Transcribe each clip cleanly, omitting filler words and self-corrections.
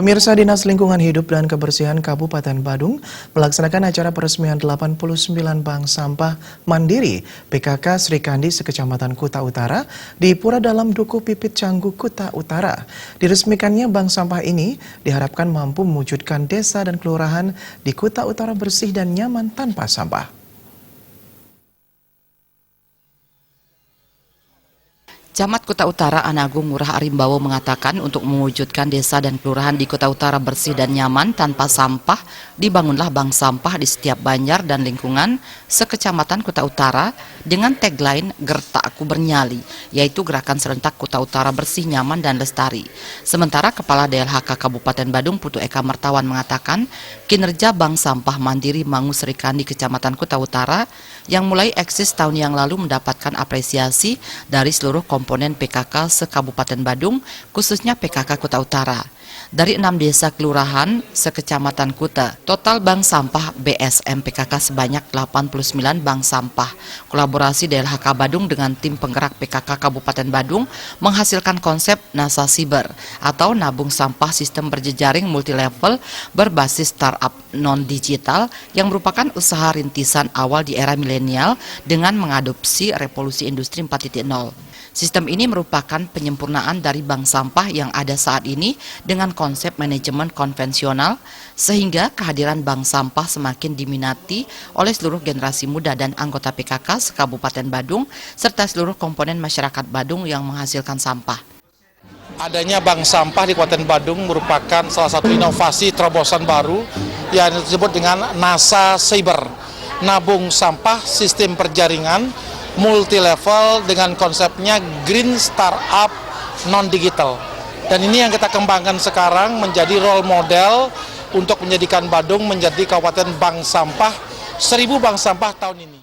Pemirsa, Dinas Lingkungan Hidup dan Kebersihan Kabupaten Badung melaksanakan acara peresmian 89 bank sampah mandiri PKK Sri Kandi sekecamatan Kuta Utara di Pura Dalam Duku Pipit Canggu Kuta Utara. Diresmikannya bank sampah ini diharapkan mampu mewujudkan desa dan kelurahan di Kuta Utara bersih dan nyaman tanpa sampah. Camat Kuta Utara Anagung Ngurah Arimbawo mengatakan untuk mewujudkan desa dan kelurahan di Kuta Utara bersih dan nyaman tanpa sampah, dibangunlah bank sampah di setiap banjar dan lingkungan sekecamatan Kuta Utara dengan tagline Gertakku Bernyali, yaitu gerakan serentak Kuta Utara bersih, nyaman, dan lestari. Sementara Kepala DLHK Kabupaten Badung Putu Eka Mertawan mengatakan kinerja bank sampah mandiri Mangu Sri Kandi Kecamatan Kuta Utara yang mulai eksis tahun yang lalu mendapatkan apresiasi dari seluruh komponen PKK se-Kabupaten Badung, khususnya PKK Kuta Utara. Dari 6 desa kelurahan sekecamatan Kuta, total bank sampah BSM PKK sebanyak 89 bank sampah. Kolaborasi DLHK Badung dengan tim penggerak PKK Kabupaten Badung menghasilkan konsep NASA Siber atau nabung sampah sistem berjejaring multilevel berbasis startup non-digital yang merupakan usaha rintisan awal di era milenial dengan mengadopsi revolusi industri 4.0. Sistem ini merupakan penyempurnaan dari bank sampah yang ada saat ini dengan konsep manajemen konvensional, sehingga kehadiran bank sampah semakin diminati oleh seluruh generasi muda dan anggota PKK se-Kabupaten Badung, serta seluruh komponen masyarakat Badung yang menghasilkan sampah. Adanya bank sampah di Kabupaten Badung merupakan salah satu inovasi terobosan baru yang disebut dengan NASA Cyber, nabung sampah sistem perjaringan multi-level dengan konsepnya Green Startup Non-Digital. Dan ini yang kita kembangkan sekarang menjadi role model untuk menjadikan Badung menjadi kabupaten bank sampah, 1000 bank sampah tahun ini.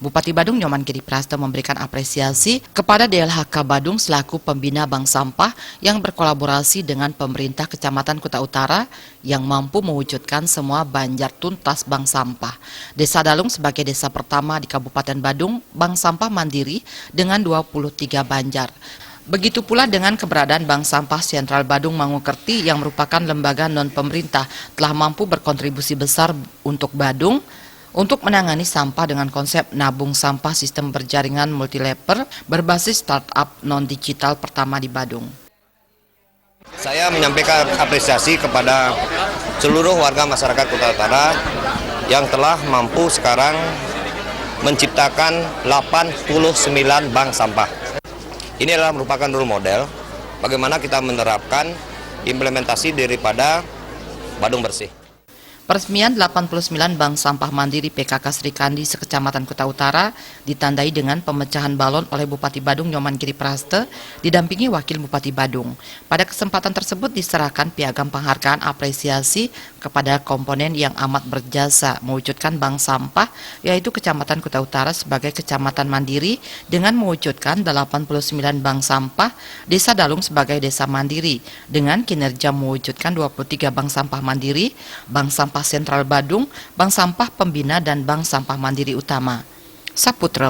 Bupati Badung Nyoman Giriprasta memberikan apresiasi kepada DLHK Badung selaku pembina bank sampah yang berkolaborasi dengan pemerintah Kecamatan Kuta Utara yang mampu mewujudkan semua banjar tuntas bank sampah. Desa Dalung sebagai desa pertama di Kabupaten Badung bank sampah mandiri dengan 23 banjar. Begitu pula dengan keberadaan Bank Sampah Sentral Badung Mangukerti yang merupakan lembaga non-pemerintah telah mampu berkontribusi besar untuk Badung untuk menangani sampah dengan konsep nabung sampah sistem berjaringan multilevel berbasis startup non-digital pertama di Badung. Saya menyampaikan apresiasi kepada seluruh warga masyarakat Kuta Utara yang telah mampu sekarang menciptakan 89 bank sampah. Ini adalah merupakan role model bagaimana kita menerapkan implementasi daripada Badung Bersih. Peresmian 89 bank sampah mandiri PKK Sri Kandi sekecamatan Kuta Utara ditandai dengan pemecahan balon oleh Bupati Badung Nyoman Giriprasta didampingi Wakil Bupati Badung. Pada kesempatan tersebut diserahkan piagam penghargaan apresiasi kepada komponen yang amat berjasa mewujudkan bank sampah, yaitu Kecamatan Kuta Utara sebagai kecamatan mandiri dengan mewujudkan 89 bank sampah, Desa Dalung sebagai desa mandiri dengan kinerja mewujudkan 23 bank sampah mandiri, bank sampah Sentral Badung, bank sampah pembina, dan bank sampah mandiri utama. Saputra